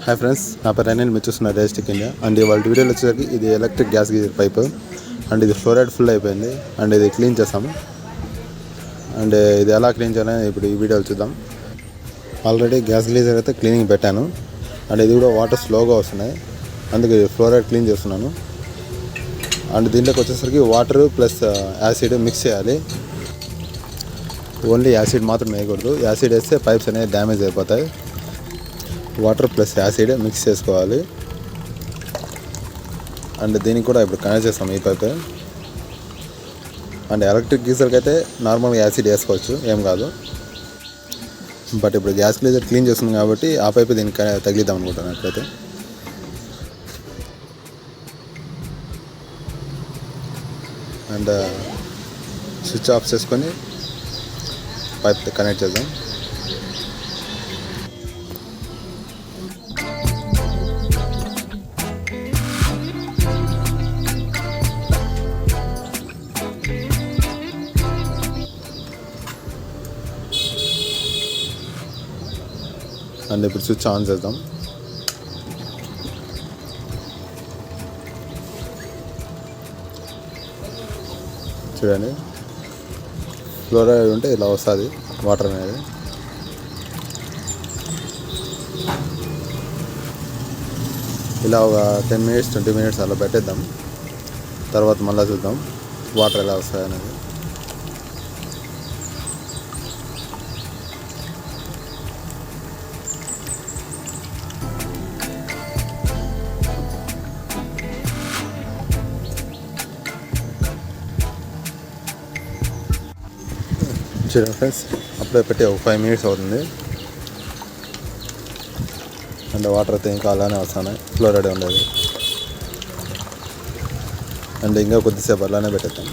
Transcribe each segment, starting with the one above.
Hi friends, నా పేరు అనిల్. మీరు చూస్తున్న రియలిస్టిక్ ఇండియా. అండ్ వాళ్ళ వీడియోలో వచ్చేసరికి ఇది electric gas geyser pipe. And ఇది ఫ్లోరైడ్ ఫుల్ అయిపోయింది. అండ్ ఇది క్లీన్ చేస్తాము. అండ్ ఇది ఎలా క్లీన్ చేయాలని ఇప్పుడు ఈ వీడియోలో చూద్దాం. ఆల్రెడీ గ్యాస్ గీజర్ అయితే క్లీనింగ్ పెట్టాను. అండ్ ఇది కూడా వాటర్ స్లోగా వస్తున్నాయి, అందుకే ఫ్లోరైడ్ క్లీన్ చేస్తున్నాను. అండ్ దీంట్లోకి వచ్చేసరికి వాటర్ ప్లస్ యాసిడ్ మిక్స్ చేయాలి. ఓన్లీ యాసిడ్ మాత్రం వేయకూడదు. యాసిడ్ వేస్తే పైప్స్ అనేవి డ్యామేజ్ అయిపోతాయి. వాటర్ ప్లస్ యాసిడ్ మిక్స్ చేసుకోవాలి. అండ్ దీనికి కూడా ఇప్పుడు కనెక్ట్ చేస్తాం ఈ పైప్. అండ్ ఎలక్ట్రిక్ గీజర్కి అయితే నార్మల్గా యాసిడ్ వేసుకోవచ్చు, ఏం కాదు. బట్ ఇప్పుడు గ్యాస్ గీజర్ క్లీన్ చేస్తుంది కాబట్టి ఆ పైపు దీనికి తగిలిద్దాం అనుకుంటాను అట్లయితే. అండ్ స్విచ్ ఆఫ్ చేసుకొని పైప్ కనెక్ట్ చేద్దాం. అండ్ ఇప్పుడు స్విచ్ ఆన్ చేద్దాం. చూడండి, ఫ్లోరైడ్ ఉంటే ఇలా వస్తుంది వాటర్ అనేది. ఇలా ఒక 10 minutes 20 minutes అలా పెట్టేద్దాం. తర్వాత మళ్ళీ చూద్దాం వాటర్ ఎలా వస్తాయి అనేది. చూడండి ఫ్రెండ్స్, అప్పుడే పెట్టి ఒక 5 minutes అవుతుంది. అండ్ వాటర్ అయితే ఇంకా అలానే వస్తున్నాయి, ఫ్లోరైడ్ ఉండేది. అండ్ ఇంకా కొద్దిసేపు అలానే పెట్టేద్దాం.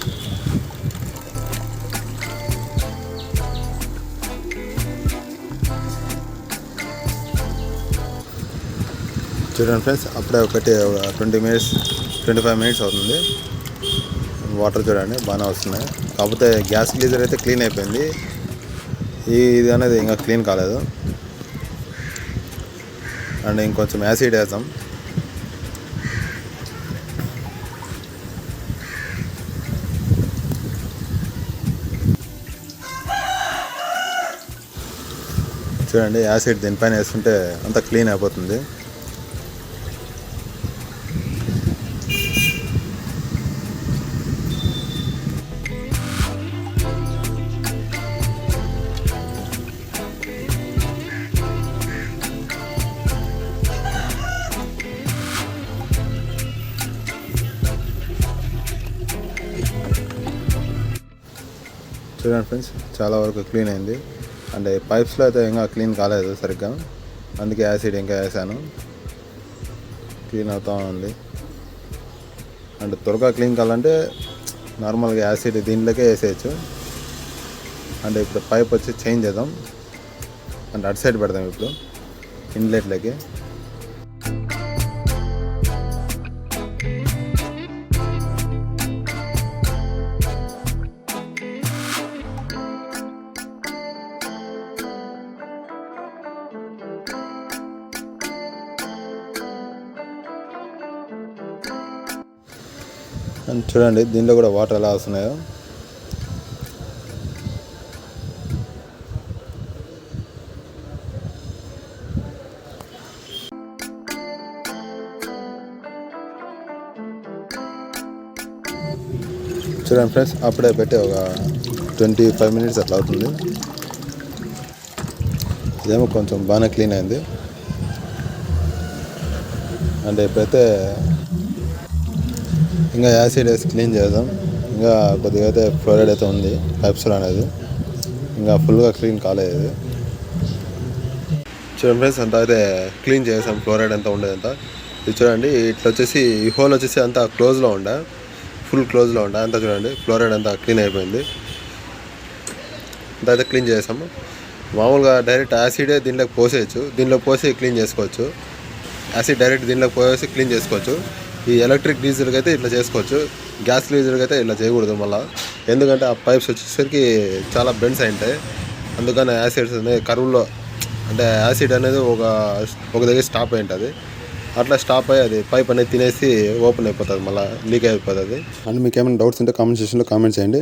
చూడండి ఫ్రెండ్స్, అప్పుడే పెట్టి 20 minutes 25 minutes అవుతుంది. వాటర్ చూడండి బాగానే వస్తున్నాయి. కాకపోతే గ్యాస్ గీజర్ అయితే క్లీన్ అయిపోయింది. ఇది అనేది ఇంకా క్లీన్ కాలేదు. అండ్ ఇంకొంచెం యాసిడ్ వేద్దాం. చూడండి, యాసిడ్ దీనిపైన వేస్తుంటే అంతా క్లీన్ అయిపోతుంది. చూడండి ఫ్రెండ్స్, చాలా వరకు క్లీన్ అయింది. అండ్ పైప్స్లో అయితే ఇంకా క్లీన్ కాలేదు సరిగ్గా, అందుకే యాసిడ్ ఇంకా వేసాను. క్లీన్ అవుతూ ఉంది. అండ్ త్వరగా క్లీన్ కావాలంటే నార్మల్గా యాసిడ్ దీంట్లోకే వేసేయచ్చు. అండ్ ఇప్పుడు పైప్ వచ్చి చేంజ్ చేద్దాం. అండ్ అటు సైడ్ పెడదాం ఇప్పుడు ఇన్లెట్లోకి. అండ్ చూడండి, దీనిలో కూడా వాటర్ ఎలా వస్తున్నాయో. చూడండి ఫ్రెండ్స్, అప్పుడే పెట్టి ఒక 25 minutes అట్లా అవుతుంది. ఇదేమో కొంచెం బాగానే క్లీన్ అయింది. అండ్ ఇప్పుడైతే ఇంకా యాసిడ్ వేసి క్లీన్ చేద్దాం. ఇంకా కొద్దిగా అయితే ఫ్లోరైడ్ అయితే ఉంది పైప్స్లో అనేది, ఇంకా ఫుల్గా క్లీన్ కాలేదు. చూడండి ఫ్రెండ్స్, అంతా అయితే క్లీన్ చేసాం. ఫ్లోరైడ్ అంతా ఉండేదంతా ఇది చూడండి. ఇట్లా వచ్చేసి ఈ హోల్ వచ్చేసి అంతా క్లోజ్లో ఉండే, ఫుల్ క్లోజ్లో ఉండే అంతా. చూడండి, ఫ్లోరైడ్ అంతా క్లీన్ అయిపోయింది. అంతా అయితే క్లీన్ చేసాము. మామూలుగా డైరెక్ట్ యాసిడే దీంట్లోకి పోసేయచ్చు, దీంట్లో పోసి క్లీన్ చేసుకోవచ్చు. యాసిడ్ డైరెక్ట్ దీంట్లోకి పోసి క్లీన్ చేసుకోవచ్చు. ఈ ఎలక్ట్రిక్ గీజర్కి అయితే ఇట్లా చేసుకోవచ్చు. గ్యాస్ గీజర్కి అయితే ఇట్లా చేయకూడదు మళ్ళీ, ఎందుకంటే ఆ పైప్స్ వచ్చేసరికి చాలా బెండ్స్ అయి ఉంటాయి. అందుకని యాసిడ్స్ అనేది కరువులో అంటే యాసిడ్ అనేది ఒక దగ్గర స్టాప్ అయి ఉంటుంది. అట్లా స్టాప్ అయ్యి అది పైప్ అనేది తినేసి ఓపెన్ అయిపోతుంది, మళ్ళీ లీక్ అయిపోతుంది. అండ్ మీకు ఏమైనా డౌట్స్ ఉంటే కామెంట్ సెక్షన్లో కామెంట్ చేయండి.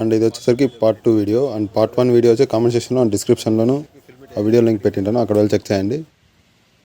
అండ్ ఇది వచ్చేసరికి part 2 video. And part 1 video వచ్చి కామెంట్ సెక్షన్లో అండ్ డిస్క్రిప్షన్లోను ఆ వీడియో లింక్ పెట్టింటాను, అక్కడ వెళ్ళి చెక్ చేయండి.